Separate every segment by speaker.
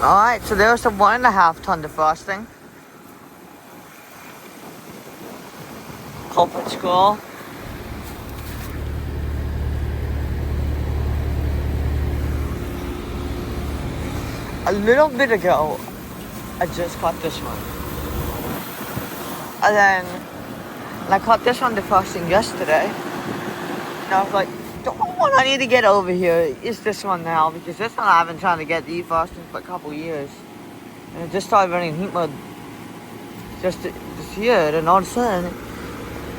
Speaker 1: Alright, so there's the 1.5 ton defrosting. Culprit school. A little bit ago, I just caught this one. And then I caught this one defrosting yesterday. And I was like, the only one I need to get over here is this one now, because this one I've been trying to get defrosting for a couple years. And it just started running heat mode just this year, and all of a sudden,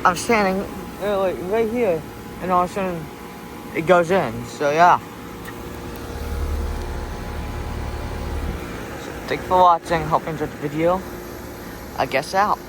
Speaker 1: I'm standing like right here, and all of a sudden, it goes in. So yeah. Thanks for watching. Hope you enjoyed the video. I guess out.